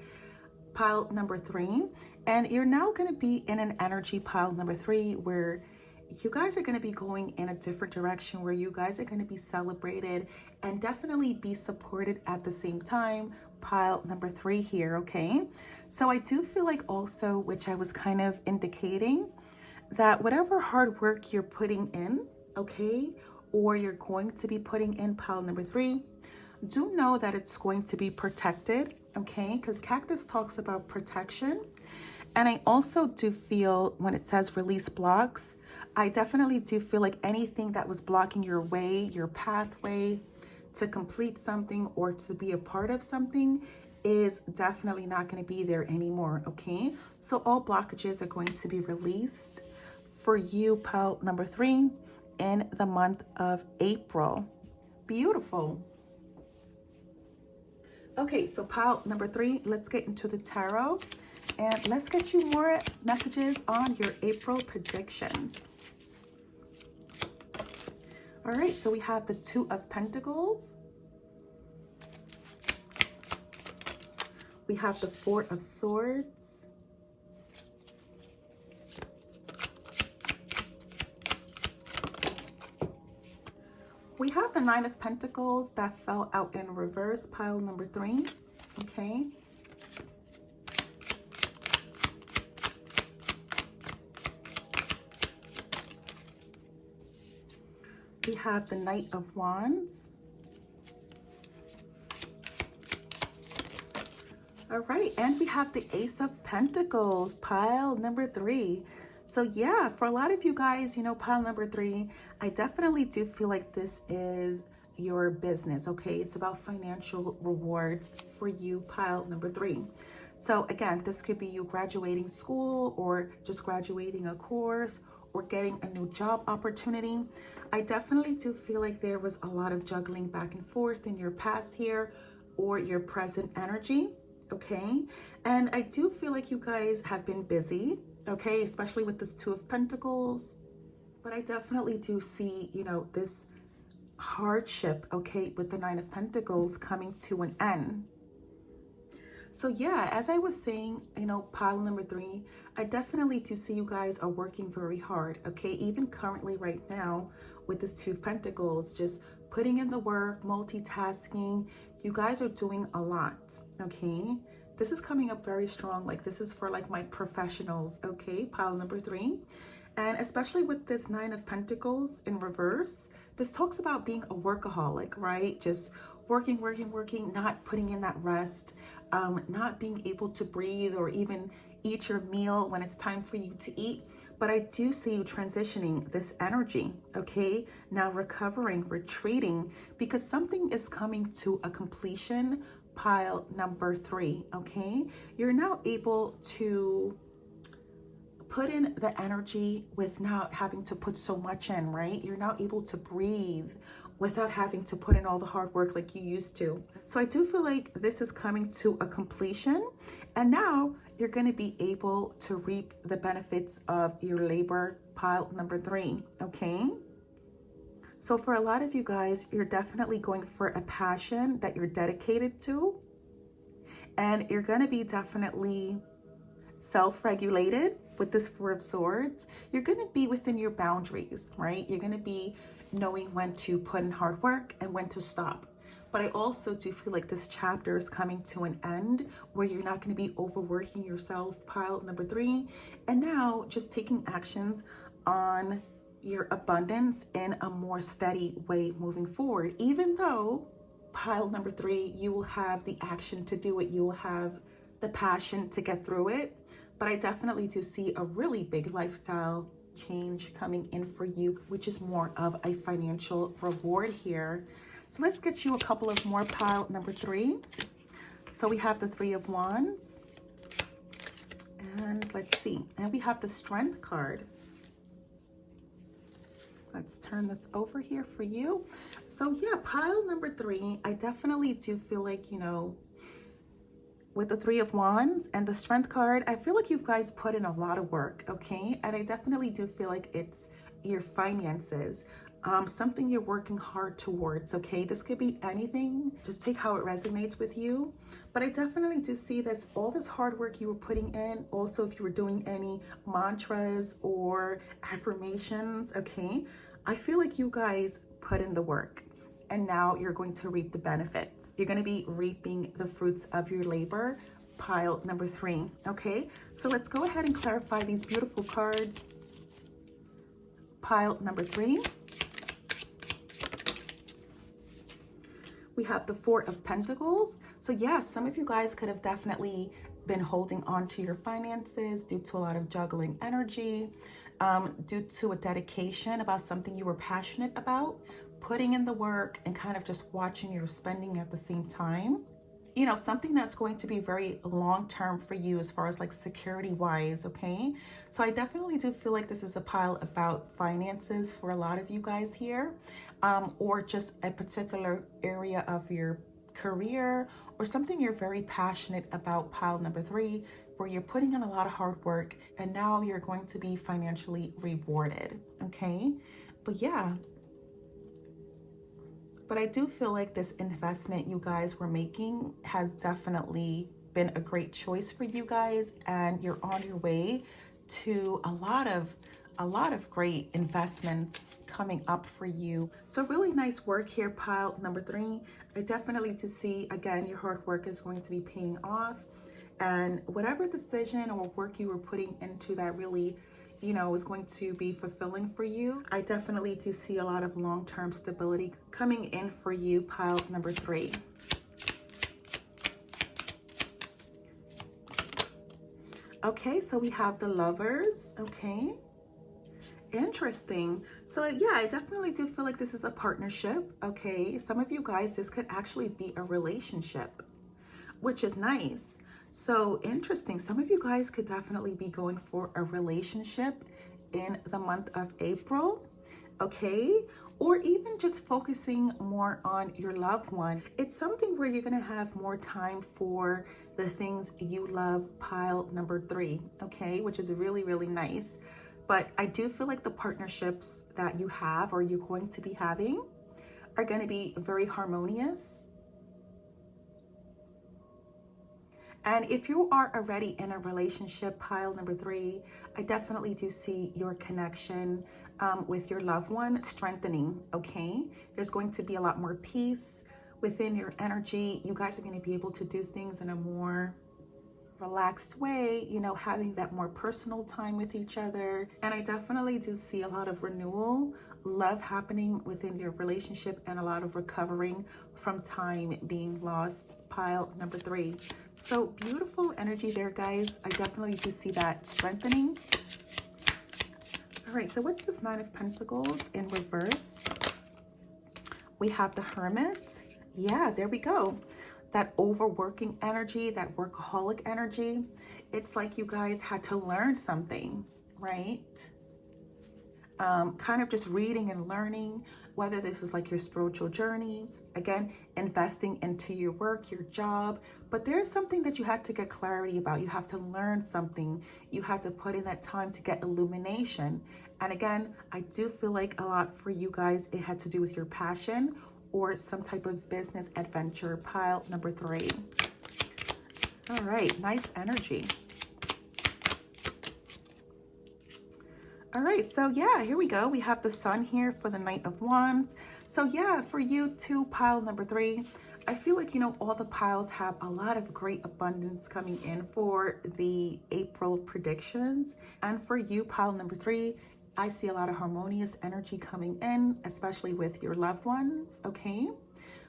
pile number 3. And you're now going to be in an energy, pile number 3, where you guys are going to be going in a different direction, where you guys are going to be celebrated and definitely be supported at the same time, pile number 3 here, okay? So I do feel like also, which I was kind of indicating, that whatever hard work you're putting in, okay, or you're going to be putting in, pile number 3, do know that it's going to be protected, okay? Because cactus talks about protection. And I also do feel, when it says release blocks, I definitely do feel like anything that was blocking your way, your pathway to complete something or to be a part of something, is definitely not going to be there anymore, okay? So all blockages are going to be released for you, pile number 3, in the month of April. Beautiful. Okay, so pile number 3, let's get into the tarot, and let's get you more messages on your April predictions. All right, so we have the 2 of Pentacles. We have the 4 of Swords. We have the Nine of Pentacles that fell out in reverse, pile number 3, okay? We have the Knight of Wands. All right, and we have the Ace of Pentacles, pile number 3. So yeah, for a lot of you guys, you know, pile number 3, I definitely do feel like this is your business, okay? It's about financial rewards for you, pile number 3. So again, this could be you graduating school or just graduating a course or getting a new job opportunity. I definitely do feel like there was a lot of juggling back and forth in your past here or your present energy. Okay, and I do feel like you guys have been busy, okay, especially with this Two of Pentacles, but I definitely do see, you know, this hardship, okay, with the Nine of Pentacles coming to an end. So yeah, as I was saying, you know, pile number 3, I definitely do see you guys are working very hard, okay, even currently right now with this Two of Pentacles, just putting in the work, multitasking. You guys are doing a lot, okay? This is coming up very strong. Like, this is for like my professionals, okay? Pile number 3. And especially with this Nine of Pentacles in reverse, this talks about being a workaholic, right? Just working, not putting in that rest, not being able to breathe or even eat your meal when it's time for you to eat. But I do see you transitioning this energy, okay? Now recovering, retreating, because something is coming to a completion, pile number 3, okay? You're now able to put in the energy with not having to put so much in, right? You're now able to breathe without having to put in all the hard work like you used to. So I do feel like this is coming to a completion, and now you're going to be able to reap the benefits of your labor, pile number 3, okay? So for a lot of you guys, you're definitely going for a passion that you're dedicated to, and you're going to be definitely self-regulated with this Four of Swords. You're going to be within your boundaries, right? You're going to be knowing when to put in hard work and when to stop. But I also do feel like this chapter is coming to an end where you're not going to be overworking yourself, pile number 3, and now just taking actions on your abundance in a more steady way moving forward. Even though, pile number 3, you will have the action to do it, you will have the passion to get through it, but I definitely do see a really big lifestyle change coming in for you, which is more of a financial reward here. So let's get you a couple of more, pile number 3. So we have the Three of Wands, and let's see, and we have the Strength card. Let's turn this over here for you. So yeah, pile number 3, I definitely do feel like, you know, with the Three of Wands and the Strength card, I feel like you guys put in a lot of work, okay? And I definitely do feel like it's your finances, something you're working hard towards, okay? This could be anything. Just take how it resonates with you. But I definitely do see that all this hard work you were putting in, also if you were doing any mantras or affirmations, okay? I feel like you guys put in the work, and now you're going to reap the benefits. You're going to be reaping the fruits of your labor, pile number 3, okay? So let's go ahead and clarify these beautiful cards. Pile number 3. We have the Four of Pentacles. So yes, some of you guys could have definitely been holding on to your finances due to a lot of juggling energy, due to a dedication about something you were passionate about, putting in the work and kind of just watching your spending at the same time. You know, something that's going to be very long-term for you as far as like security wise, okay? So I definitely do feel like this is a pile about finances for a lot of you guys here, or just a particular area of your career or something you're very passionate about, pile number 3, where you're putting in a lot of hard work and now you're going to be financially rewarded, okay? But yeah, but I do feel like this investment you guys were making has definitely been a great choice for you guys, and you're on your way to a lot of a lot of great investments coming up for you. So really nice work here, pile number 3. I definitely do see, again, your hard work is going to be paying off. And whatever decision or work you were putting into that really, you know, is going to be fulfilling for you. I definitely do see a lot of long-term stability coming in for you, pile number 3. Okay, so we have the Lovers, okay. Interesting. So yeah, I definitely do feel like this is a partnership, okay. Some of you guys, this could actually be a relationship, which is nice. So interesting. Some of you guys could definitely be going for a relationship in the month of April, okay? Or even just focusing more on your loved one. It's something where you're gonna have more time for the things you love, pile number 3, okay? Which is really, really nice. But I do feel like the partnerships that you have or you're going to be having are gonna be very harmonious. And if you are already in a relationship, pile number 3, I definitely do see your connection with your loved one strengthening, okay? There's going to be a lot more peace within your energy. You guys are going to be able to do things in a more relaxed way, you know, having that more personal time with each other. And I definitely do see a lot of renewal, love happening within your relationship, and a lot of recovering from time being lost, pile number 3. So beautiful energy there, guys. I definitely do see that strengthening. All right, so what's this 9 of Pentacles in reverse? We have the Hermit. Yeah, there we go. That overworking energy, that workaholic energy. It's like you guys had to learn something, right? Kind of just reading and learning, whether this is like your spiritual journey, again, investing into your work, your job, but there's something that you had to get clarity about. You have to learn something. You had to put in that time to get illumination. And again, I do feel like a lot for you guys, it had to do with your passion or some type of business adventure, pile number 3. All right, nice energy. All right, so yeah, here we go. We have the Sun here for the Knight of Wands. So yeah, for you too, pile number 3, I feel like, you know, all the piles have a lot of great abundance coming in for the April predictions. And for you, pile number 3, I see a lot of harmonious energy coming in, especially with your loved ones, okay?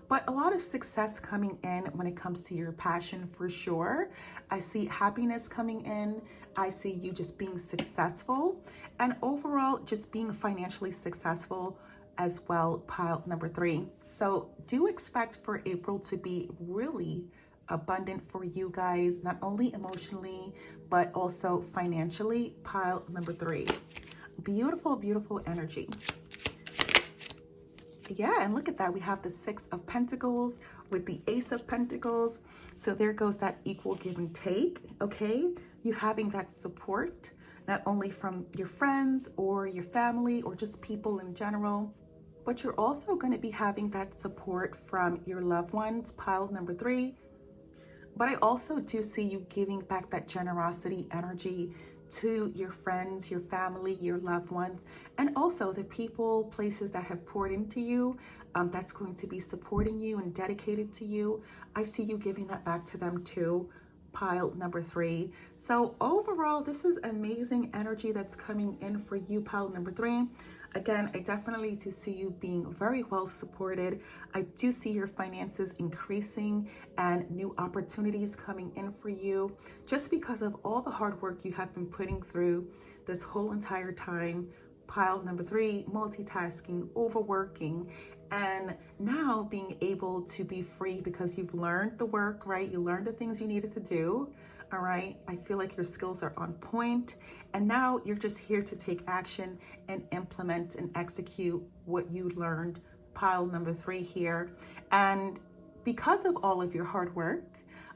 But a lot of success coming in when it comes to your passion for sure. I see happiness coming in. I see you just being successful and overall just being financially successful as well, pile number 3. So do expect for April to be really abundant for you guys, not only emotionally, but also financially, pile number 3. Beautiful, beautiful energy. Yeah, and look at that. We have the 6 of Pentacles with the Ace of Pentacles. So there goes that equal give and take, okay? You having that support, not only from your friends or your family or just people in general, but you're also going to be having that support from your loved ones, pile number 3. But I also do see you giving back that generosity energy to your friends, your family, your loved ones, and also the people, places that have poured into you, that's going to be supporting you and dedicated to you. I see you giving that back to them too, pile number 3. So overall, this is amazing energy that's coming in for you, pile number 3. Again, I definitely do see you being very well supported. I do see your finances increasing and new opportunities coming in for you just because of all the hard work you have been putting through this whole entire time. Pile number 3, multitasking, overworking, and now being able to be free because you've learned the work, right? You learned the things you needed to do. All right, I feel like your skills are on point, and now you're just here to take action and implement and execute what you learned, pile number 3 here. And because of all of your hard work,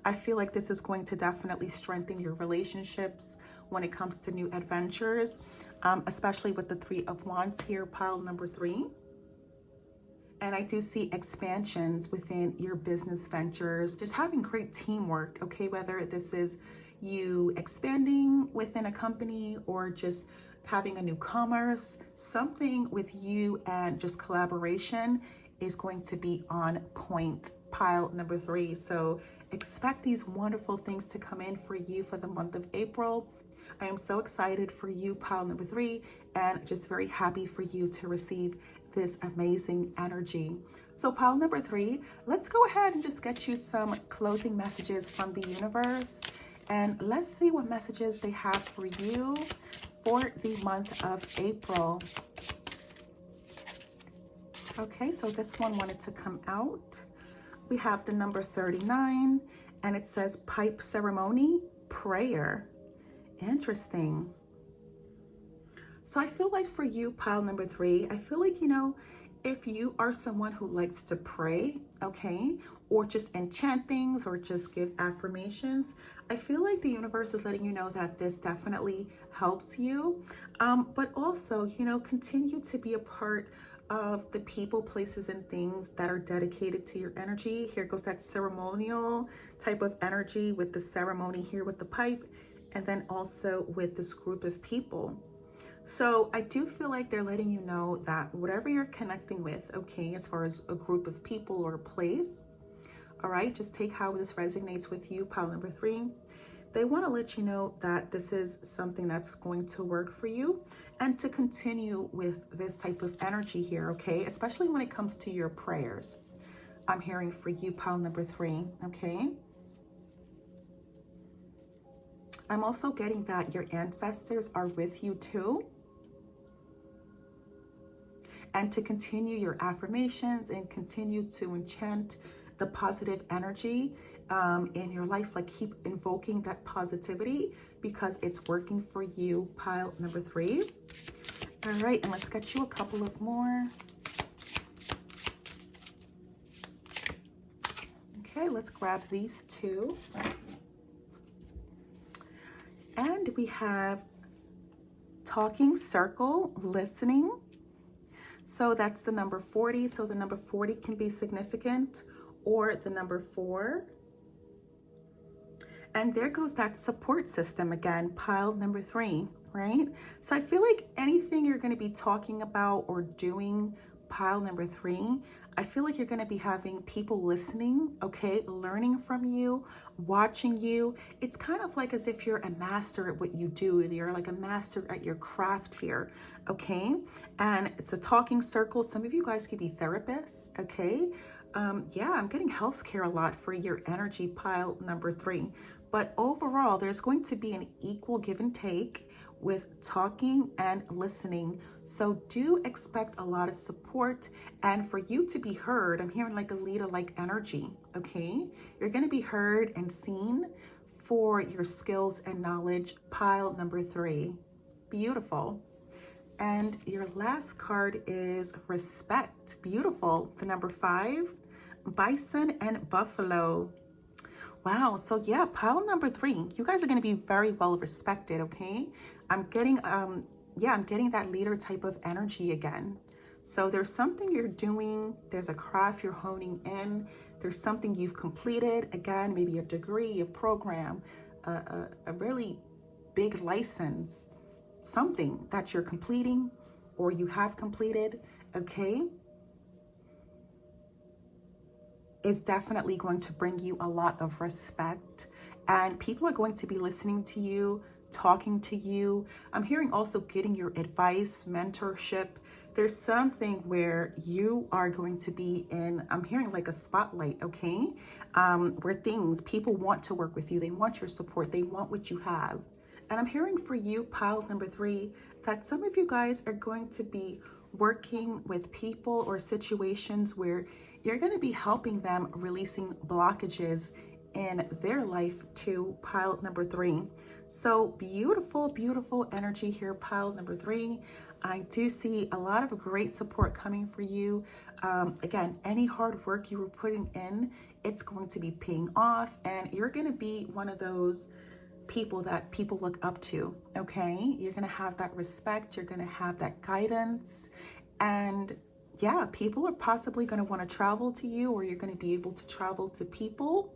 I feel like this is going to definitely strengthen your relationships when it comes to new adventures, especially with the 3 of Wands here, pile number 3. And I do see expansions within your business ventures, just having great teamwork, okay? Whether this is you expanding within a company or just having a new commerce, something with you and just collaboration is going to be on point, pile number 3. So expect these wonderful things to come in for you for the month of April. I am so excited for you, pile number 3, and just very happy for you to receive this amazing energy. So pile number 3, let's go ahead and just get you some closing messages from the universe. And let's see what messages they have for you for the month of April. Okay, so this one wanted to come out. We have the number 39, and it says pipe ceremony, prayer. Interesting. So I feel like for you, pile number 3, I feel like, you know, if you are someone who likes to pray, okay, or just enchant things or just give affirmations, I feel like the universe is letting you know that this definitely helps you. But also, you know, continue to be a part of the people, places, and things that are dedicated to your energy. Here goes that ceremonial type of energy with the ceremony here with the pipe, and then also with this group of people. So I do feel like they're letting you know that whatever you're connecting with, okay, as far as a group of people or a place, all right, just take how this resonates with you, pile number 3. They want to let you know that this is something that's going to work for you and to continue with this type of energy here, okay, especially when it comes to your prayers. I'm hearing for you, pile number 3, okay? I'm also getting that your ancestors are with you too. And to continue your affirmations and continue to enchant the positive energy in your life, like keep invoking that positivity because it's working for you, pile number 3. All right, and let's get you a couple of more. Okay, let's grab these 2. And we have talking circle, listening. So that's the number 40. So the number 40 can be significant, or the number 4. And there goes that support system again, pile number 3, right? So I feel like anything you're going to be talking about or doing, pile number 3, I feel like you're going to be having people listening, okay, learning from you, watching you. It's kind of like as if you're a master at what you do. You're like a master at your craft here, okay? And it's a talking circle. Some of you guys could be therapists, okay? Yeah, I'm getting healthcare a lot for your energy, pile number 3. But overall, there's going to be an equal give and take with talking and listening. So do expect a lot of support, and for you to be heard, I'm hearing like a leader-like energy, okay? You're going to be heard and seen for your skills and knowledge, pile number 3. Beautiful. And your last card is respect. Beautiful. The number 5, bison and buffalo. Wow, so yeah, pile number 3, you guys are going to be very well respected, okay? I'm getting I'm getting that leader type of energy again. So there's something you're doing, there's a craft you're honing in, there's something you've completed, again, maybe a degree, a program, a really big license, something that you're completing or you have completed, okay? Is definitely going to bring you a lot of respect, and people are going to be listening to you, talking to you. I'm hearing also getting your advice, mentorship. There's something where you are going to be in, I'm hearing like a spotlight, okay? Where people want to work with you. They want your support. They want what you have. And I'm hearing for you, pile number 3, that some of you guys are going to be working with people or situations where you're going to be helping them releasing blockages in their life too, pile number 3. So beautiful, beautiful energy here, pile number 3. I do see a lot of great support coming for you. Again, any hard work you were putting in, it's going to be paying off, and you're going to be one of those people that people look up to, okay? You're going to have that respect, you're going to have that guidance, and yeah, people are possibly going to want to travel to you, or you're going to be able to travel to people.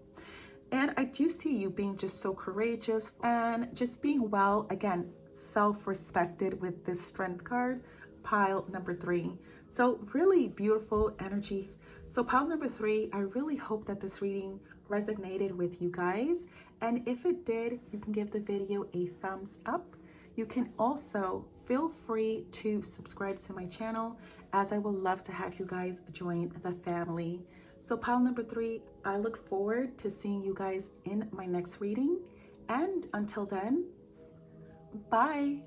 And I do see you being just so courageous and just being well, again, self-respected with this strength card, pile number 3. So really beautiful energies. So pile number 3, I really hope that this reading resonated with you guys. And if it did, you can give the video a thumbs up. You can also feel free to subscribe to my channel, as I would love to have you guys join the family. So pile number 3, I look forward to seeing you guys in my next reading. And until then, bye.